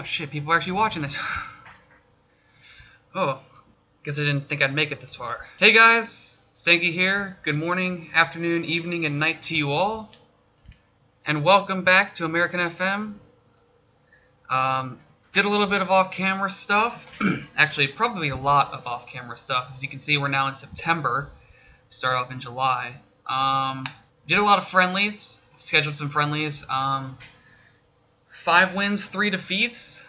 shit, people are actually watching this. Oh, guess I didn't think I'd make it this far. Hey guys, Stanky here. Good morning, afternoon, evening, and night to you all. And welcome back to American FM. Did a little bit of off-camera stuff. Actually, probably a lot of off-camera stuff. As you can see, we're now in September. Start off in July. Did a lot of friendlies. Scheduled some friendlies. 5 wins, 3 defeats.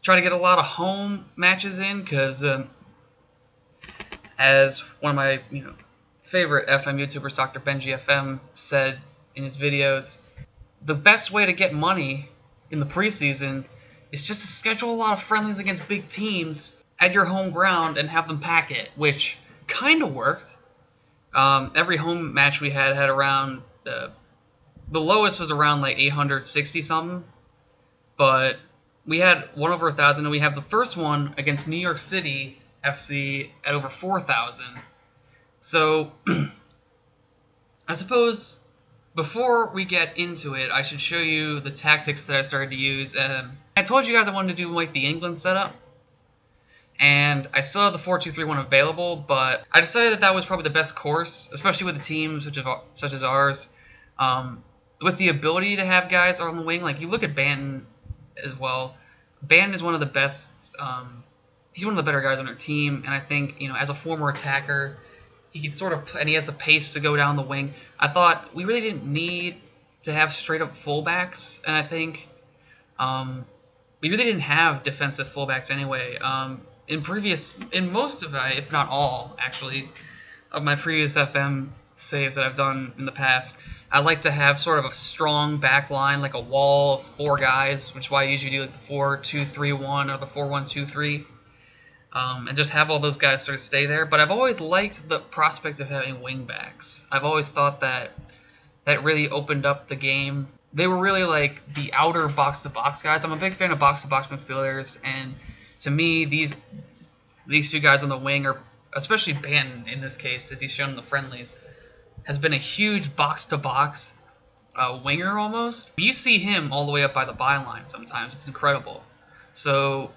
Try to get a lot of home matches in, because as one of my favorite FM YouTubers, Dr. Benji FM, said in his videos, the best way to get money in the preseason is just to schedule a lot of friendlies against big teams at your home ground and have them pack it, which kind of worked. Every home match we had around, the lowest was around like 860 something, but we had one over 1,000, and we have the first one against New York City FC at over 4,000. So I suppose before we get into it, I should show you the tactics that I started to use. I told you guys I wanted to do like the England setup, and I still have the 4-2-3-1 available, but I decided that was probably the best course, especially with a team such as ours, with the ability to have guys on the wing. Like, you look at Banton as well. Banton is one of the best. He's one of the better guys on our team, and I think as a former attacker, he can and he has the pace to go down the wing. I thought we really didn't need to have straight up fullbacks, and I think we really didn't have defensive fullbacks anyway. In most of it, if not all, actually, of my previous FM saves that I've done in the past, I like to have sort of a strong back line, like a wall of 4 guys, which is why I usually do like the 4-2-3-1 or the 4-1-2-3, and just have all those guys sort of stay there. But I've always liked the prospect of having wingbacks. I've always thought that really opened up the game. They were really like the outer box-to-box guys. I'm a big fan of box-to-box midfielders, and to me, these 2 guys on the wing, or especially Banton in this case, as he's shown in the friendlies, has been a huge box-to-box winger almost. You see him all the way up by the byline sometimes. It's incredible. So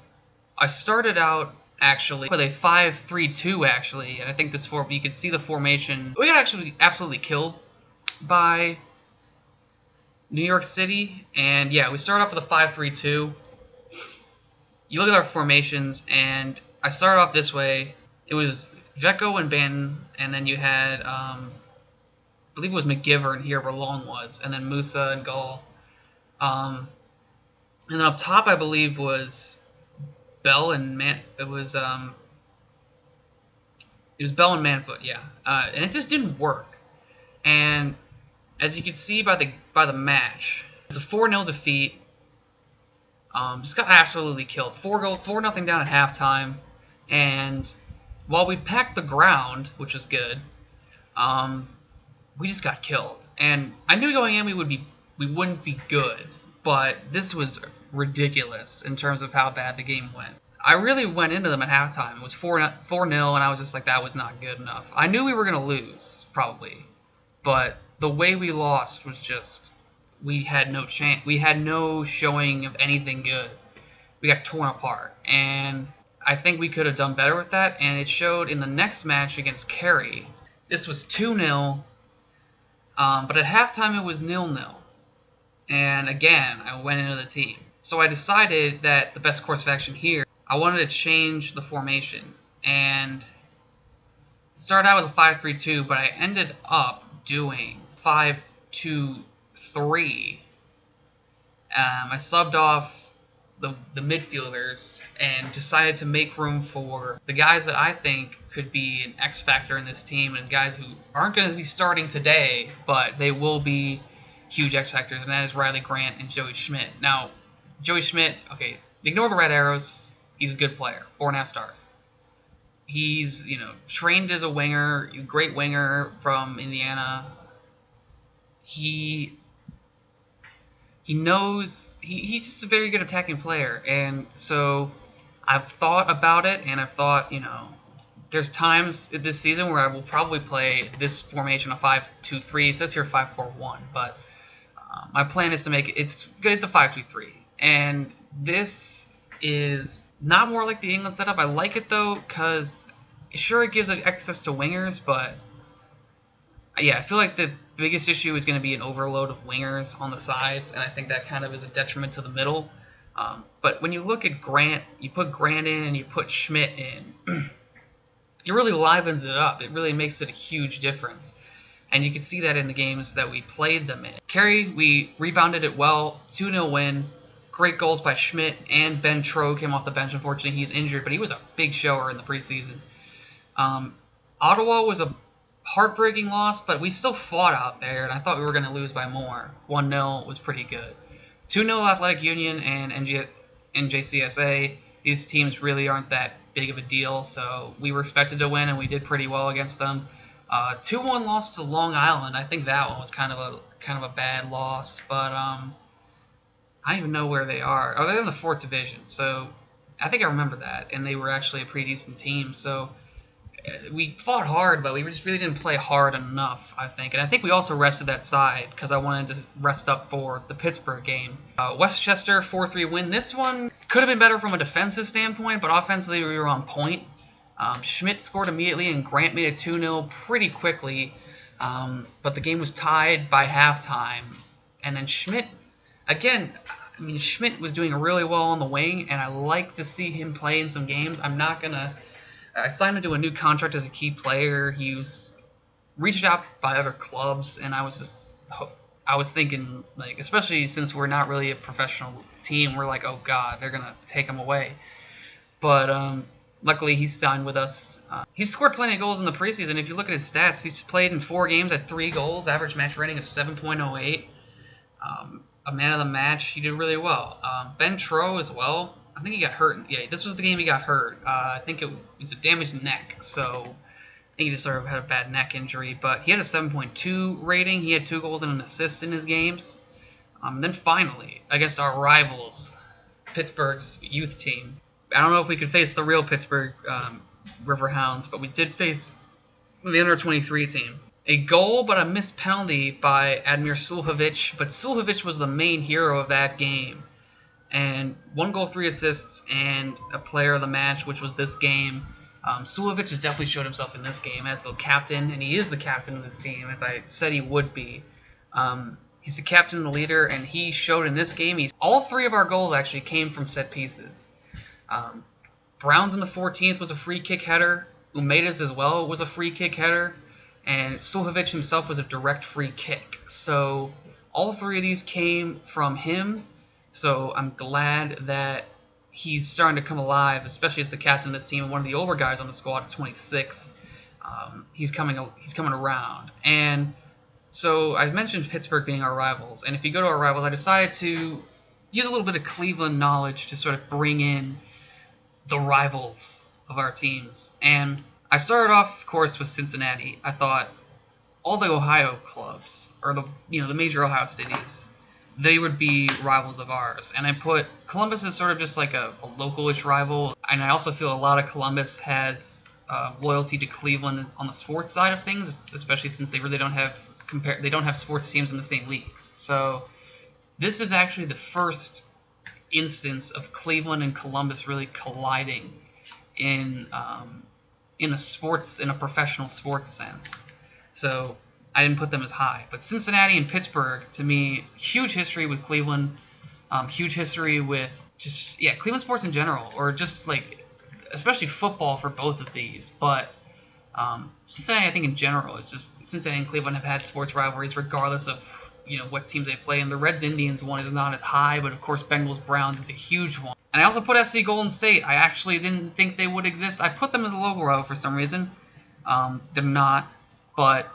I started out actually with a 5-3-2 actually, and I think you can see the formation. We got actually absolutely killed by New York City, and yeah, we started off with a 5-3-2. You look at our formations, and I started off this way. It was Vecco and Banton, and then you had I believe it was McGivern here where Long was, and then Musa and Gall. And then up top, I believe, was Bell and It was Bell and Manfoot, yeah. And it just didn't work. And as you can see by the match, it was a 4-0 defeat. Just got absolutely killed. 4-0 down at halftime, and while we packed the ground, which was good, we just got killed. And I knew going in we wouldn't be good, but this was ridiculous in terms of how bad the game went. I really went into them at halftime. It was 4-0, and I was just like, that was not good enough. I knew we were gonna lose probably, but the way we lost was just, we had no chance. We had no showing of anything good. We got torn apart, and I think we could have done better with that, and it showed in the next match against Kerry. This was 2-0, but at halftime it was 0-0. And again, I went into the team. So I decided that the best course of action here, I wanted to change the formation. And it started out with a 5-3-2, but I ended up doing 5-2-3. I subbed off the midfielders and decided to make room for the guys that I think could be an X factor in this team, and guys who aren't going to be starting today, but they will be huge X factors, and that is Riley Grant and Joey Schmidt. Now, Joey Schmidt, okay, ignore the red arrows. He's a good player, 4.5 stars. He's, trained as a winger, great winger from Indiana. He knows, he's just a very good attacking player, and so I've thought about it, and I've thought, there's times this season where I will probably play this formation, a 5-2-3. It says here 5-4-1, but my plan is to make it, it's a 5-2-3, and This is not more like the England setup. I like it though, because sure it gives it access to wingers, but yeah, I feel like the biggest issue is going to be an overload of wingers on the sides, and I think that kind of is a detriment to the middle. But when you look at Grant, you put Grant in and you put Schmidt in, it really livens it up. It really makes it a huge difference. And you can see that in the games that we played them in. Kerry, we rebounded it well, 2-0 win. Great goals by Schmidt, and Ben Tro came off the bench. Unfortunately, he's injured, but he was a big shower in the preseason. Ottawa was a heartbreaking loss, but we still fought out there, and I thought we were going to lose by more. 1-0 was pretty good. 2-0 Athletic Union and NJCSA. These teams really aren't that big of a deal, so we were expected to win, and we did pretty well against them. 2-1 loss to Long Island. I think that one was kind of a bad loss, but I don't even know where they are. Oh, they're in the 4th division, so I think I remember that, and they were actually a pretty decent team. So we fought hard, but we just really didn't play hard enough, I think. And I think we also rested that side because I wanted to rest up for the Pittsburgh game. Westchester 4-3 win. This one could have been better from a defensive standpoint, but offensively we were on point. Schmidt scored immediately, and Grant made it 2-0 pretty quickly. But the game was tied by halftime. And then Schmidt, again, I mean, Schmidt was doing really well on the wing, and I like to see him play in some games. I signed him to a new contract as a key player. He was reached out by other clubs, and I was thinking, like, especially since we're not really a professional team, we're like, oh God, they're gonna take him away. But luckily, he signed with us. He's scored plenty of goals in the preseason. If you look at his stats, he's played in 4 games, had 3 goals, average match rating of 7.08. A man of the match. He did really well. Ben Tro as well. I think he got hurt. Yeah, this was the game he got hurt. I think it was a damaged neck, so I think he just sort of had a bad neck injury. But he had a 7.2 rating. He had 2 goals and an assist in his games. Then finally, against our rivals, Pittsburgh's youth team. I don't know if we could face the real Pittsburgh Riverhounds, but we did face the under-23 team. A goal, but a missed penalty by Admir Suljovic, but Suljovic was the main hero of that game. And 1 goal, 3 assists, and a player of the match, which was this game. Suljovic has definitely showed himself in this game as the captain, and he is the captain of this team, as I said he would be. He's the captain and the leader, and he showed in this game. All 3 of our goals actually came from set pieces. Brown's in the 14th was a free kick header. Umeda's as well was a free kick header. And Suljovic himself was a direct free kick. So all 3 of these came from him. So I'm glad that he's starting to come alive, especially as the captain of this team and one of the older guys on the squad at 26. He's coming around. And so I've mentioned Pittsburgh being our rivals. And if you go to our rivals, I decided to use a little bit of Cleveland knowledge to sort of bring in the rivals of our teams. And I started off, of course, with Cincinnati. I thought all the Ohio clubs, or the major Ohio cities, they would be rivals of ours. And I put Columbus as sort of just like a local-ish rival. And I also feel a lot of Columbus has loyalty to Cleveland on the sports side of things, especially since they really don't have sports teams in the same leagues. So this is actually the first instance of Cleveland and Columbus really colliding in a professional sports sense. So I didn't put them as high. But Cincinnati and Pittsburgh, to me, huge history with Cleveland, huge history with Cleveland sports in general, or just like especially football for both of these. But Cincinnati, I think in general, is just Cincinnati and Cleveland have had sports rivalries regardless of what teams they play. And the Reds-Indians one is not as high, but of course Bengals-Browns is a huge one. And I also put SC Golden State. I actually didn't think they would exist. I put them as a local rival for some reason. They're not, but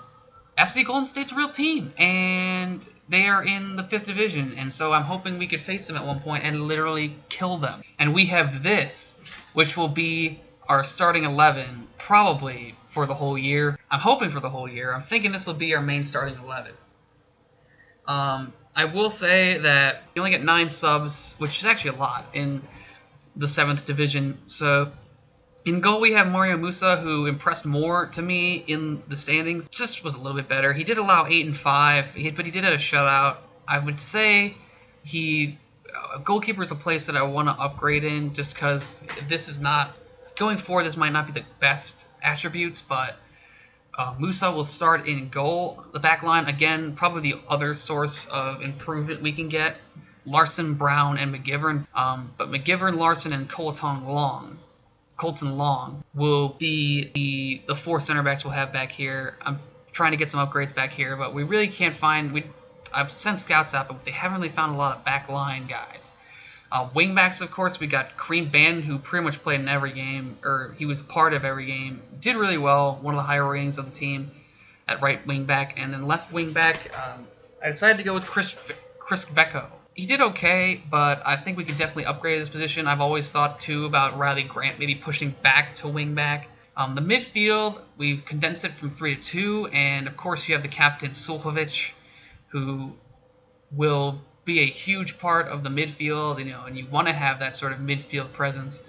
SC Golden State's a real team, and they are in the 5th division, and so I'm hoping we could face them at one point and literally kill them. And we have this, which will be our starting 11 probably for the whole year. I'm hoping for the whole year. I'm thinking this will be our main starting 11. I will say that you only get 9 subs, which is actually a lot in the 7th division. So in goal, we have Mario Musa, who impressed more to me in the standings. Just was a little bit better. He did allow 8 and 5, but he did have a shutout. I would say he goalkeeper is a place that I want to upgrade in, just because this is not going forward. This might not be the best attributes, but Musa will start in goal. The back line, again, probably the other source of improvement we can get. Larson, Brown, and McGivern. But McGivern, Larson, and Colton Long will be the 4 center backs we'll have back here. I'm trying to get some upgrades back here, but we really can't find. I've sent scouts out, but they haven't really found a lot of back line guys. Wingbacks, of course, we got Green Briar, who pretty much played in every game, or he was part of every game. Did really well, one of the higher ratings of the team at right wingback. And then left wingback, I decided to go with Chris Vecco. He did okay, but I think we could definitely upgrade this position. I've always thought, too, about Riley Grant maybe pushing back to wingback. The midfield, we've condensed it from 3 to 2, and of course you have the captain, Suljovic, who will be a huge part of the midfield, and you want to have that sort of midfield presence.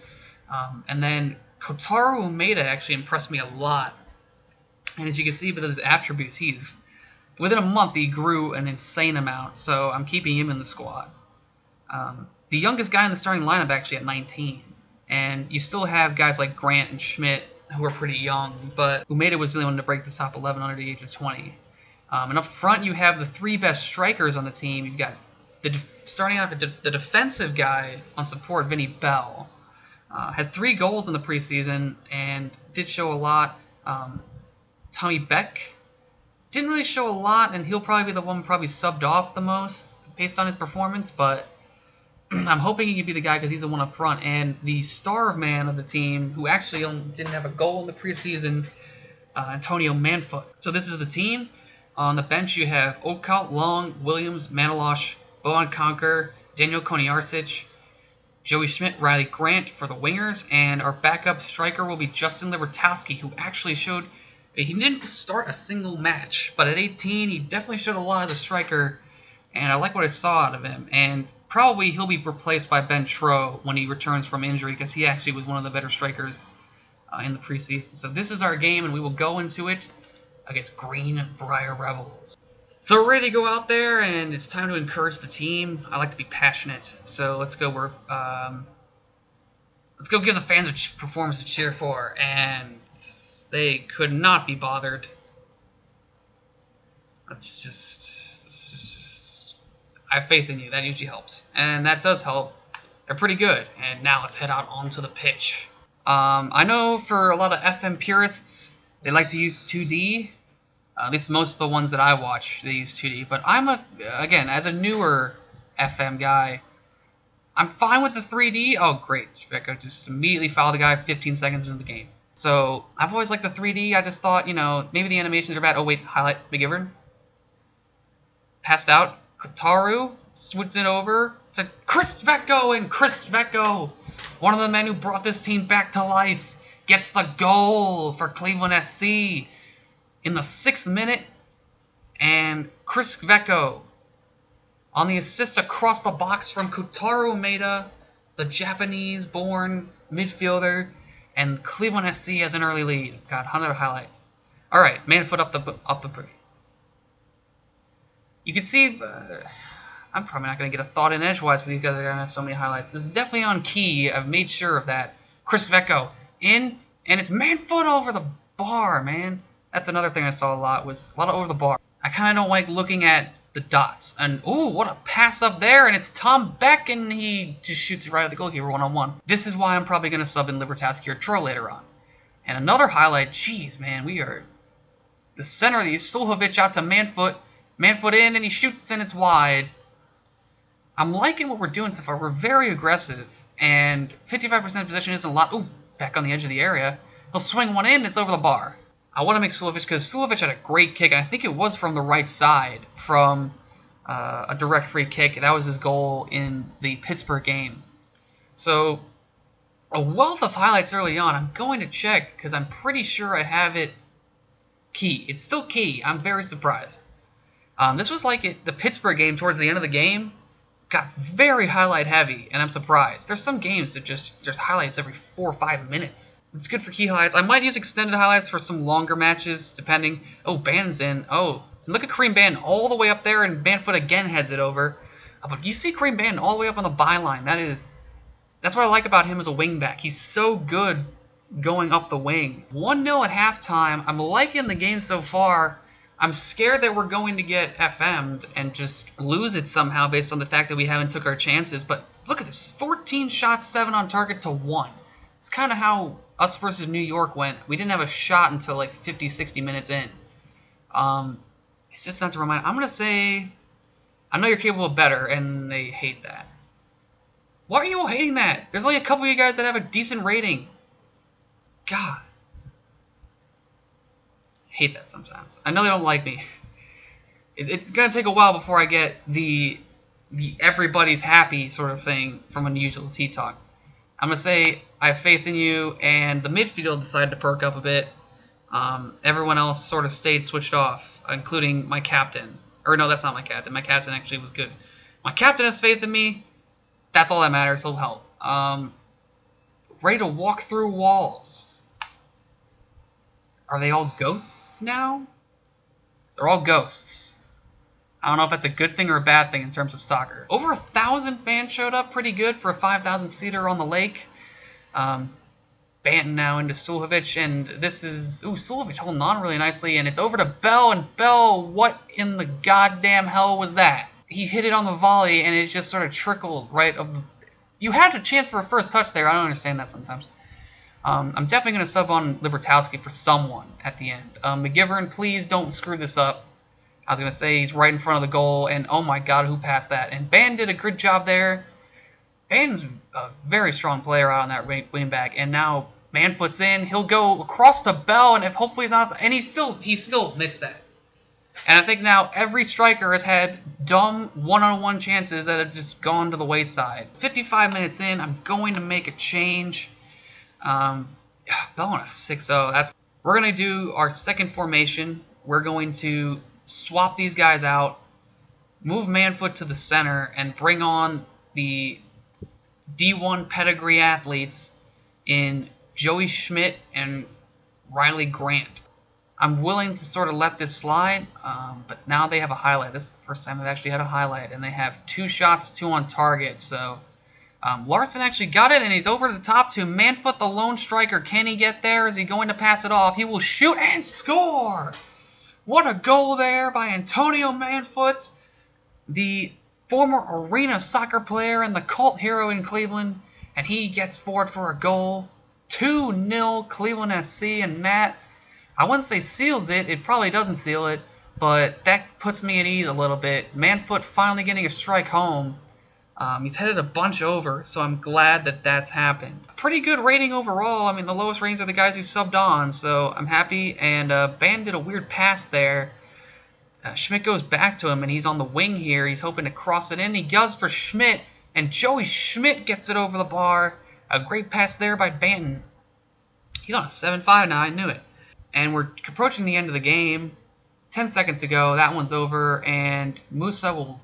And then Kotaro Umeda actually impressed me a lot. And as you can see with his attributes, within a month he grew an insane amount, so I'm keeping him in the squad. The youngest guy in the starting lineup actually at 19. And you still have guys like Grant and Schmidt who are pretty young, but Umeda was the only one to break the top 11 under the age of 20. And up front you have the 3 best strikers on the team. You've got starting off the defensive guy on support, Vinny Bell. Had 3 goals in the preseason and did show a lot. Tommy Beck didn't really show a lot, and he'll probably be the one probably subbed off the most based on his performance, but I'm hoping he can be the guy because he's the one up front. And the star man of the team, who actually didn't have a goal in the preseason, Antonio Manfoot. So this is the team. On the bench you have Oakalt, Long, Williams, Manilosh, Bojan Conker, Daniel Koniarsic, Joey Schmidt, Riley Grant for the wingers, and our backup striker will be Justin Libertowski, who actually showed. He didn't start a single match, but at 18 he definitely showed a lot as a striker, and I like what I saw out of him. And probably he'll be replaced by Ben Tro when he returns from injury, because he actually was one of the better strikers in the preseason. So this is our game, and we will go into it against Green Briar Rebels. So we're ready to go out there, and it's time to encourage the team. I like to be passionate, so let's go. Let's go give the fans a performance to cheer for, and they could not be bothered. Let's just I have faith in you. That usually helps, and that does help. They're pretty good. And now let's head out onto the pitch. I know for a lot of FM purists, they like to use 2D. At least most of the ones that I watch, they use 2D. But again, as a newer FM guy, I'm fine with the 3D. Oh, great. Vecco just immediately fouled the guy 15 seconds into the game. So I've always liked the 3D. I just thought, maybe the animations are bad. Oh, wait, highlight McGivern. Passed out. Kotaro swoots it over to Chris Vecco, and Chris Vecco, one of the men who brought this team back to life, gets the goal for Cleveland SC in the 6th minute. And Chris Vecco on the assist across the box from Kotaro Umeda, the Japanese-born midfielder, and Cleveland SC has an early lead. Got another highlight. All right, Manfoot up the break. You can see, I'm probably not going to get a thought in edgewise because these guys are going to have so many highlights. This is definitely on key. I've made sure of that. Chris Vecco in, and it's Manfoot over the bar, man. That's another thing I saw a lot, was a lot of over the bar. I kind of don't like looking at the dots. And, ooh, what a pass up there, and it's Tom Beck, and he just shoots it right at the goalkeeper one-on-one. This is why I'm probably going to sub in Libertowski or Tro later on. And another highlight, jeez, man, we are the center of these. Suljovic out to Manfoot. Manfoot in, and he shoots, and it's wide. I'm liking what we're doing so far. We're very aggressive, and 55% possession isn't a lot. Ooh, back on the edge of the area. He'll swing one in, and it's over the bar. I want to make Suljovic, because Suljovic had a great kick, and I think it was from the right side, from a direct free kick. That was his goal in the Pittsburgh game. So, a wealth of highlights early on. I'm going to check, because I'm pretty sure I have it key. It's still key. I'm very surprised. This was like the Pittsburgh game towards the end of the game. Got very highlight heavy, and I'm surprised. There's some games that there's highlights every 4 or 5 minutes. It's good for key highlights. I might use extended highlights for some longer matches, depending. Oh, Band's in. Oh, and look at Kareem Band all the way up there, and Banfoot again heads it over. But you see Kareem Banton all the way up on the byline. That's what I like about him as a wingback. He's so good going up the wing. 1-0 at halftime. I'm liking the game so far. I'm scared that we're going to get FM'd and just lose it somehow based on the fact that we haven't took our chances. But look at this. 14 shots, 7 on target to 1. It's kind of how us versus New York went. We didn't have a shot until like 50, 60 minutes in. It's just not to remind. I'm going to say, I know you're capable of better, and they hate that. Why are you all hating that? There's only a couple of you guys that have a decent rating. God. I hate that sometimes. I know they don't like me. It's going to take a while before I get the everybody's happy sort of thing from Unusual Tea Talk. I'm going to say I have faith in you, and the midfield decided to perk up a bit. Everyone else sort of stayed switched off, including my captain. Or no, that's not my captain. My captain actually was good. My captain has faith in me. That's all that matters. He'll help. Ready to walk through walls. Are they all ghosts now? They're all ghosts. I don't know if that's a good thing or a bad thing in terms of soccer. Over 1,000 fans showed up. Pretty good for a 5,000-seater on the lake. Banton now into Suljovic, and this is... Ooh, Suljovic holding on really nicely, and it's over to Bell, and Bell, what in the goddamn hell was that? He hit it on the volley, and it just sort of trickled right of the... You had a chance for a first touch there. I don't understand that sometimes. I'm definitely going to sub on Libertowski for someone at the end. McGivern, please don't screw this up. I was going to say he's right in front of the goal, and oh my god, who passed that? And Ban did a good job there. Ban's a very strong player out on that wing back, and now Manfoot's in. He'll go across to Bell, and if hopefully it's not... And he still missed that. And I think now every striker has had dumb one-on-one chances that have just gone to the wayside. 55 minutes in, I'm going to make a change. Bell on a 6-0. We're going to do our second formation. We're going to swap these guys out, move Manfoot to the center, and bring on the D1 pedigree athletes in Joey Schmidt and Riley Grant. I'm willing to sort of let this slide, but now they have a highlight. This is the first time they've actually had a highlight, and they have 2 shots, 2 on target. So Larson actually got it, and he's over to the top to Manfoot, the lone striker. Can he get there? Is he going to pass it off? He will shoot and score! What a goal there by Antonio Manfoot, the former arena soccer player and the cult hero in Cleveland, and he gets forward for a goal. 2-0 Cleveland SC, and that, I wouldn't say seals it. It probably doesn't seal it, but that puts me at ease a little bit. Manfoot finally getting a strike home. He's headed a bunch over, so I'm glad that that's happened. Pretty good rating overall. I mean, the lowest ratings are the guys who subbed on, so I'm happy. And Ban did a weird pass there. Schmidt goes back to him, and he's on the wing here. He's hoping to cross it in. He does for Schmidt, and Joey Schmidt gets it over the bar. A great pass there by Banton. He's on a 7-5 now. I knew it. And we're approaching the end of the game. 10 seconds to go. That one's over, and Musa will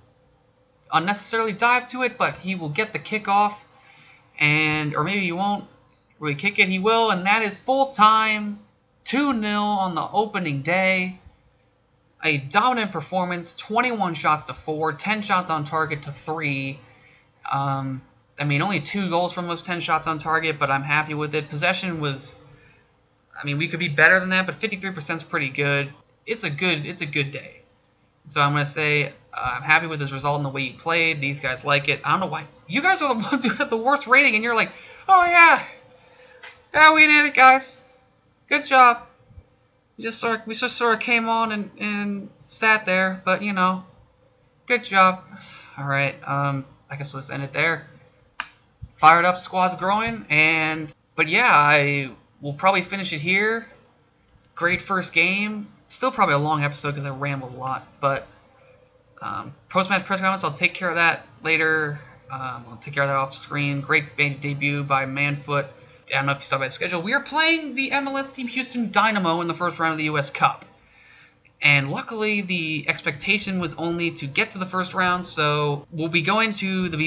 unnecessarily dive to it, but he will get the kickoff, or maybe he won't really kick it. He will, and that is full time. 2-0 on the opening day. A dominant performance. 21 shots to 4, 10 shots on target to 3. I mean, only 2 goals from those 10 shots on target, but I'm happy with it. Possession was, I mean, we could be better than that, but 53% is pretty good. It's a good day. So I'm going to say I'm happy with this result and the way you played. These guys like it. I don't know why. You guys are the ones who had the worst rating, and you're like, oh, yeah. Yeah, we did it, guys. Good job. We just sort of came on and sat there, but, you know, good job. All right. I guess we'll just end it there. Fired up, squad's growing, but yeah, I will probably finish it here. Great first game. Still probably a long episode because I rambled a lot, but post-match press conference, I'll take care of that later. I'll take care of that off screen. Great debut by Manfoot. I don't know if you saw by the schedule. We are playing the MLS team Houston Dynamo in the first round of the US Cup. And luckily, the expectation was only to get to the first round, so we'll be going to the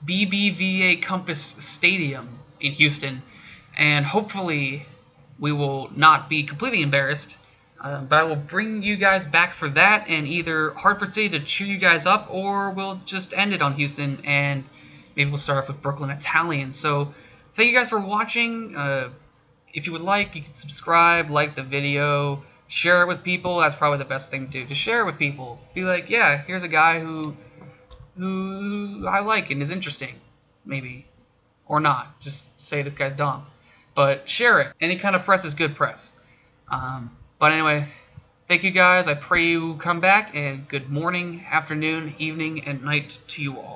BBVA Compass Stadium in Houston, and hopefully we will not be completely embarrassed. But I will bring you guys back for that, and either Hartford City to cheer you guys up, or we'll just end it on Houston, and maybe we'll start off with Brooklyn Italian. So thank you guys for watching. If you would like, you can subscribe, like the video, share it with people. That's probably the best thing to do. Just share it with people. Be like, yeah, here's a guy who I like and is interesting, maybe, or not. Just say this guy's dumb, but share it. Any kind of press is good press. But anyway, thank you guys. I pray you come back, and good morning, afternoon, evening, and night to you all.